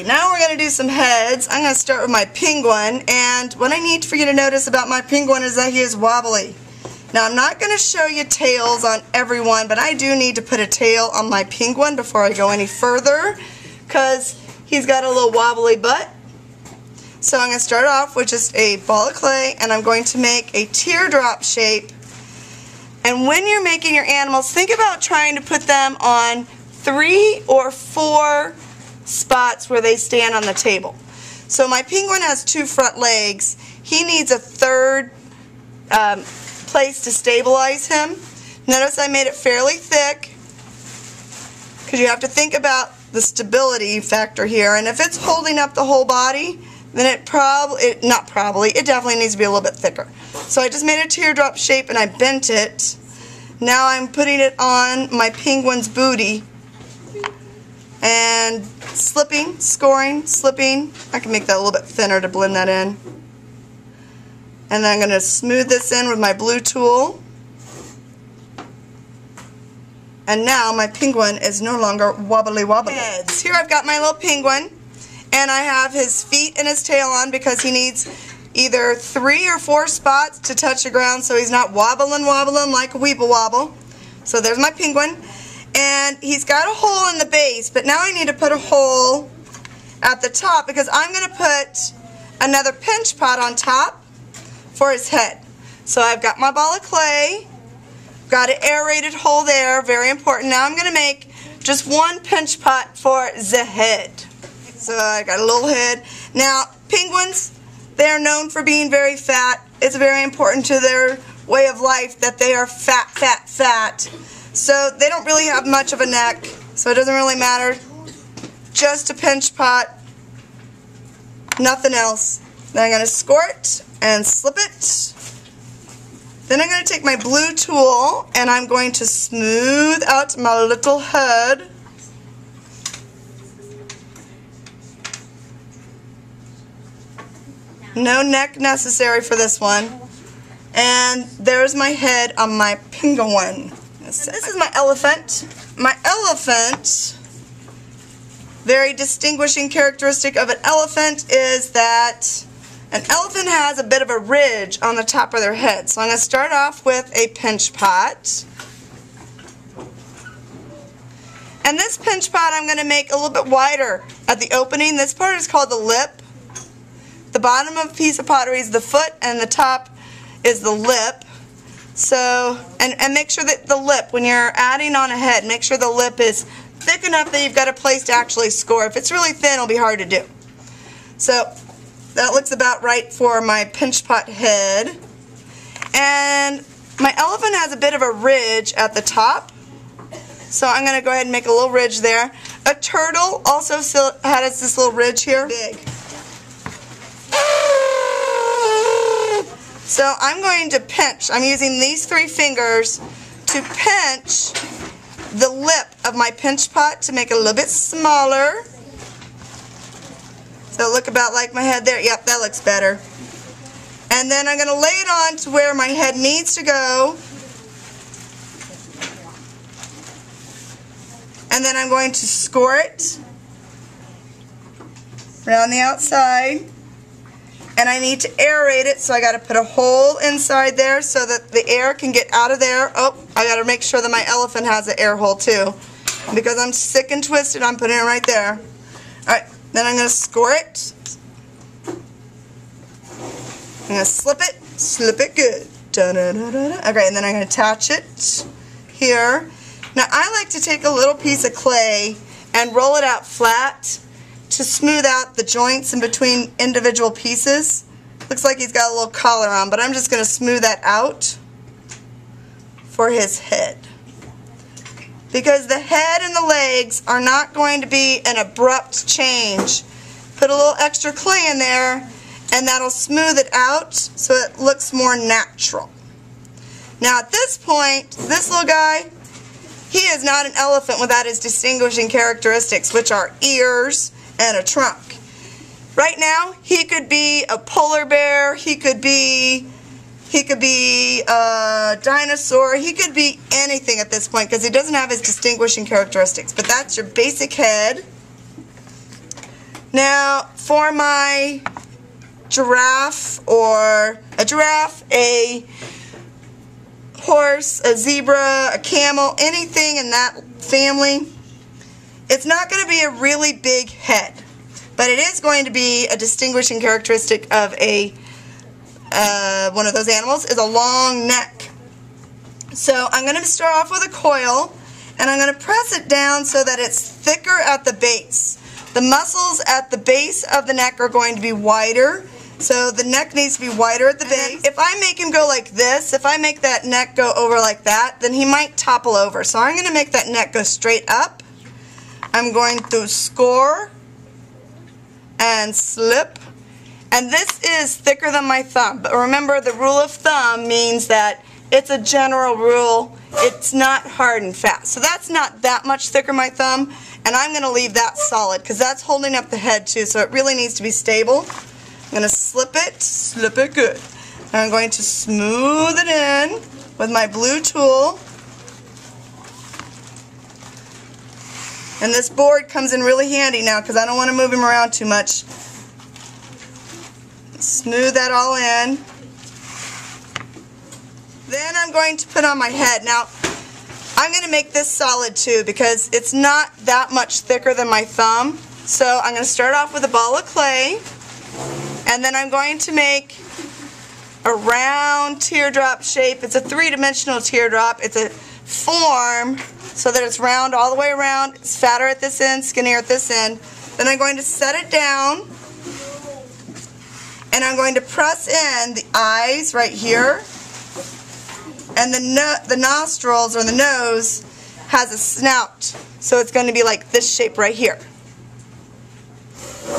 Okay, now we're going to do some heads. I'm going to start with my penguin, and what I need for you to notice about my penguin is that he is wobbly. Now I'm not going to show you tails on everyone, but I do need to put a tail on my penguin before I go any further, because he's got a little wobbly butt. So I'm going to start off with just a ball of clay, and I'm going to make a teardrop shape. And when you're making your animals, think about trying to put them on 3 or 4 spots where they stand on the table. So my penguin has 2 front legs. He needs a 3rd place to stabilize him. Notice I made it fairly thick, because you have to think about the stability factor here. And if it's holding up the whole body, then it definitely needs to be a little bit thicker. So I just made a teardrop shape and I bent it. Now I'm putting it on my penguin's booty and slipping, scoring, slipping. I can make that a little bit thinner to blend that in. And then I'm going to smooth this in with my blue tool. And now my penguin is no longer wobbly wobbly. Heads. Here I've got my little penguin, and I have his feet and his tail on because he needs either 3 or 4 spots to touch the ground so he's not wobbling like a weeble wobble. So there's my penguin. And he's got a hole in the base, but now I need to put a hole at the top because I'm going to put another pinch pot on top for his head. So I've got my ball of clay, got an aerated hole there, very important. Now I'm going to make just 1 pinch pot for the head. So I got a little head. Now penguins, they are known for being very fat. It's very important to their way of life that they are fat, fat, fat. So they don't really have much of a neck, so it doesn't really matter. Just a pinch pot, nothing else. Then I'm going to score it and slip it. Then I'm going to take my blue tool and I'm going to smooth out my little head. No neck necessary for this one. And there's my head on my penguin. This is my elephant. My elephant, very distinguishing characteristic of an elephant is that an elephant has a bit of a ridge on the top of their head. So I'm going to start off with a pinch pot. And this pinch pot I'm going to make a little bit wider at the opening. This part is called the lip. The bottom of a piece of pottery is the foot and the top is the lip. So, and make sure that the lip, when you're adding on a head, make sure the lip is thick enough that you've got a place to actually score. If it's really thin, it'll be hard to do. So, that looks about right for my pinch pot head. And my elephant has a bit of a ridge at the top. So I'm going to go ahead and make a little ridge there. A turtle also has this little ridge here. Big. So I'm going to pinch. I'm using these 3 fingers to pinch the lip of my pinch pot to make it a little bit smaller. So look about like my head there. Yep, that looks better. And then I'm going to lay it on to where my head needs to go. And then I'm going to score it around the outside. And I need to aerate it, so I got to put a hole inside there so that the air can get out of there. Oh, I got to make sure that my elephant has an air hole too. Because I'm sick and twisted, I'm putting it right there. Alright, then I'm going to score it. I'm going to slip it good. Da-da-da-da-da. Okay, and then I'm going to attach it here. Now I like to take a little piece of clay and roll it out flat to smooth out the joints in between individual pieces. Looks like he's got a little collar on, but I'm just going to smooth that out for his head. Because the head and the legs are not going to be an abrupt change. Put a little extra clay in there and that'll smooth it out so it looks more natural. Now at this point, this little guy, he is not an elephant without his distinguishing characteristics, which are ears and a trunk. Right now, he could be a polar bear, he could be a dinosaur, he could be anything at this point because he doesn't have his distinguishing characteristics. But that's your basic head. Now, for my giraffe, a horse, a zebra, a camel, anything in that family, it's not going to be a really big head, but it is going to be a distinguishing characteristic of one of those animals is a long neck. So I'm going to start off with a coil, and I'm going to press it down so that it's thicker at the base. The muscles at the base of the neck are going to be wider, so the neck needs to be wider at the base. If I make him go like this, if I make that neck go over like that, then he might topple over. So I'm going to make that neck go straight up. I'm going to score and slip. And this is thicker than my thumb. But remember, the rule of thumb means that it's a general rule. It's not hard and fast. So that's not that much thicker than my thumb. And I'm going to leave that solid because that's holding up the head too. So it really needs to be stable. I'm going to slip it good. And I'm going to smooth it in with my blue tool. And this board comes in really handy now because I don't want to move him around too much. Smooth that all in. Then I'm going to put on my head. Now, I'm going to make this solid too because it's not that much thicker than my thumb. So I'm going to start off with a ball of clay. And then I'm going to make a round teardrop shape. It's a three-dimensional teardrop. It's a form so that it's round all the way around. It's fatter at this end, skinnier at this end. Then I'm going to set it down. And I'm going to press in the eyes right here. And the nostrils, or the nose, has a snout. So it's going to be like this shape right here.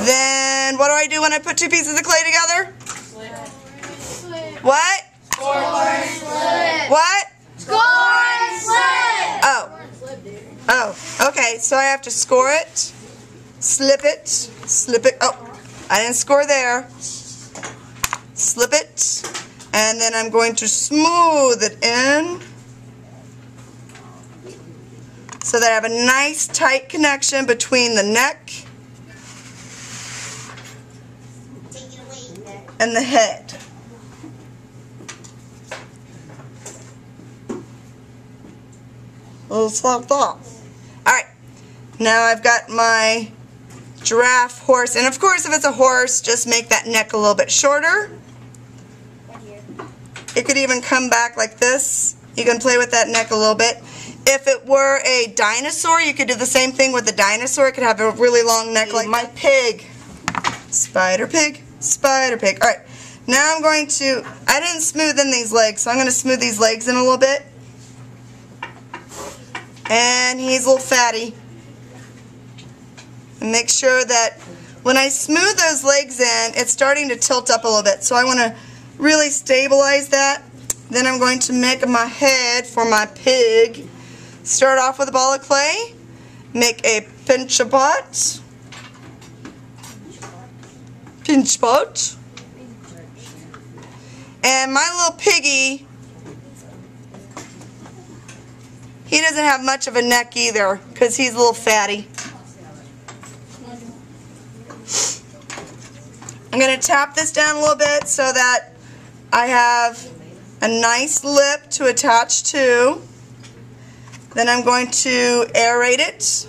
Then, what do I do when I put two pieces of clay together? Slip. What? Score and slip. What? Score and slip. Oh, okay, so I have to score it, slip it, oh, I didn't score there. Slip it, and then I'm going to smooth it in so that I have a nice tight connection between the neck and the head. Just like that. Alright, now I've got my giraffe, horse, and of course if it's a horse, just make that neck a little bit shorter. It could even come back like this. You can play with that neck a little bit. If it were a dinosaur, you could do the same thing with the dinosaur. It could have a really long neck like my pig. Spider pig, spider pig. Alright, now I'm going to, I didn't smooth in these legs, so I'm going to smooth these legs in a little bit. And he's a little fatty. And make sure that when I smooth those legs in, it's starting to tilt up a little bit. So I want to really stabilize that. Then I'm going to make my head for my pig. Start off with a ball of clay. Make a pinch pot. Pinch pot. And my little piggy, he doesn't have much of a neck either because he's a little fatty. I'm going to tap this down a little bit so that I have a nice lip to attach to. Then I'm going to aerate it.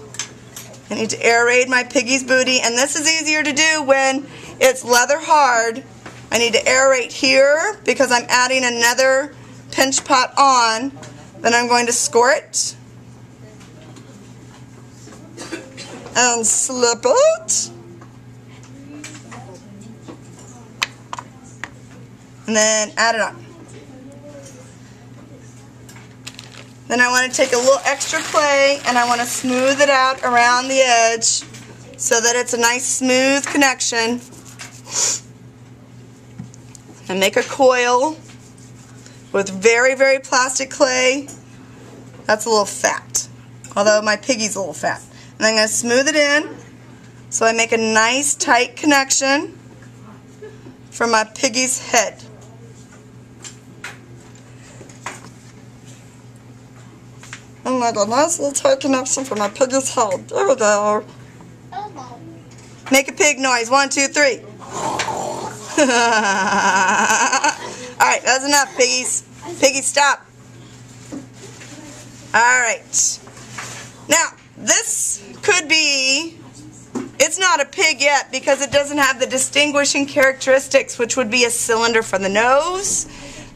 I need to aerate my piggy's booty, and this is easier to do when it's leather hard. I need to aerate here because I'm adding another pinch pot on. Then I'm going to score it and slip it. And then add it on. Then I want to take a little extra clay and I want to smooth it out around the edge so that it's a nice smooth connection. And make a coil with very, very plastic clay. That's a little fat, although my piggy's a little fat. And I'm going to smooth it in so I make a nice tight connection for my piggy's head. And make a nice little tight connection for my piggy's head. There we go. Make a pig noise. 1, 2, 3. Alright, that's enough, piggies. Piggies, stop. Alright. Now, this could be, it's not a pig yet because it doesn't have the distinguishing characteristics, which would be a cylinder for the nose,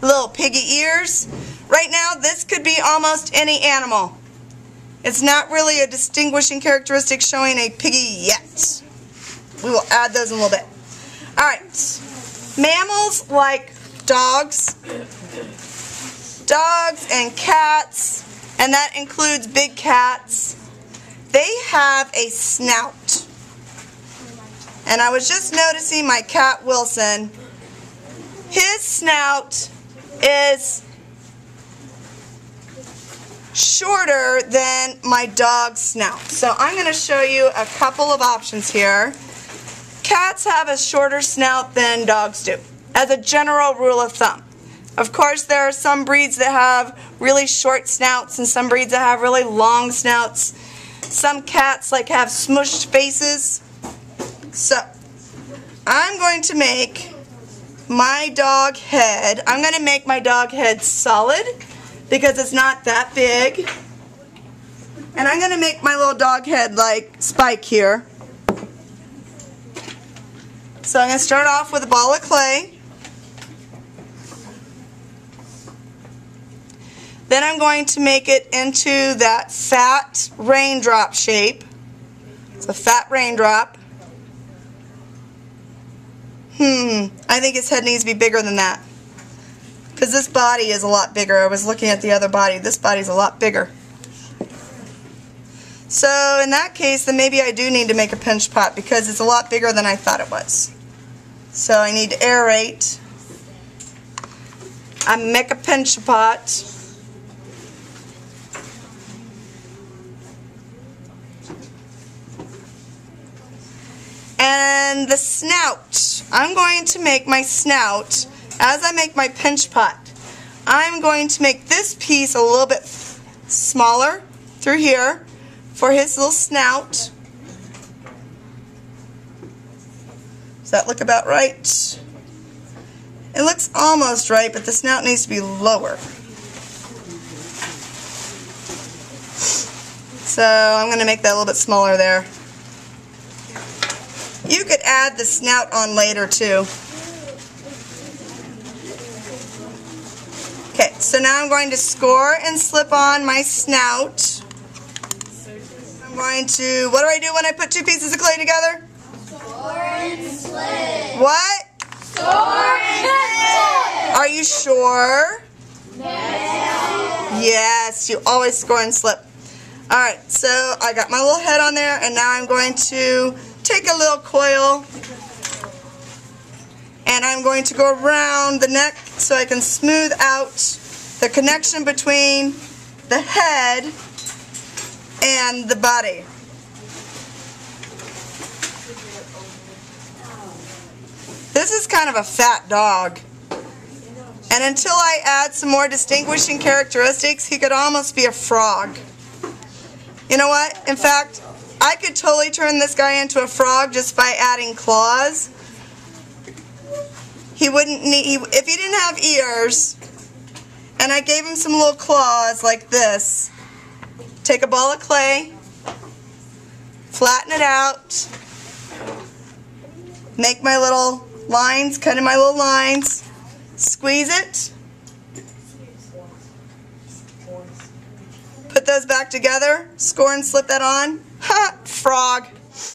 little piggy ears. Right now, this could be almost any animal. It's not really a distinguishing characteristic showing a piggy yet. We will add those in a little bit. Alright. Mammals like dogs and cats, and that includes big cats, they have a snout. And I was just noticing my cat Wilson, his snout is shorter than my dog's snout. So I'm going to show you a couple of options here. Cats have a shorter snout than dogs do, as a general rule of thumb. Of course, there are some breeds that have really short snouts and some breeds that have really long snouts. Some cats have smushed faces. So, I'm going to make my dog head, I'm going to make my dog head solid because it's not that big. And I'm going to make my little dog head like Spike here. So I'm going to start off with a ball of clay. Then I'm going to make it into that fat raindrop shape. It's a fat raindrop. I think his head needs to be bigger than that. Because this body is a lot bigger. I was looking at the other body. This body's a lot bigger. So in that case, then maybe I do need to make a pinch pot because it's a lot bigger than I thought it was. So I need to aerate. I make a pinch pot. And the snout. I'm going to make my snout, as I make my pinch pot, I'm going to make this piece a little bit smaller through here for his little snout. Does that look about right? It looks almost right, but the snout needs to be lower. So I'm going to make that a little bit smaller there. You could add the snout on later too. Okay, so now I'm going to score and slip on my snout. I'm going to, what do I do when I put two pieces of clay together? Score and slip. What? Score and slip. Are you sure? Yes. Yes, you always score and slip. Alright, so I got my little head on there, and now I'm going to take a little coil and I'm going to go around the neck so I can smooth out the connection between the head and the body. This is kind of a fat dog. And until I add some more distinguishing characteristics, he could almost be a frog. You know what? In fact, I could totally turn this guy into a frog just by adding claws. He wouldn't need, if he didn't have ears, and I gave him some little claws like this, take a ball of clay, flatten it out, make my little lines, cut in my little lines, squeeze it, put those back together, score and slip that on. Ha! Frog.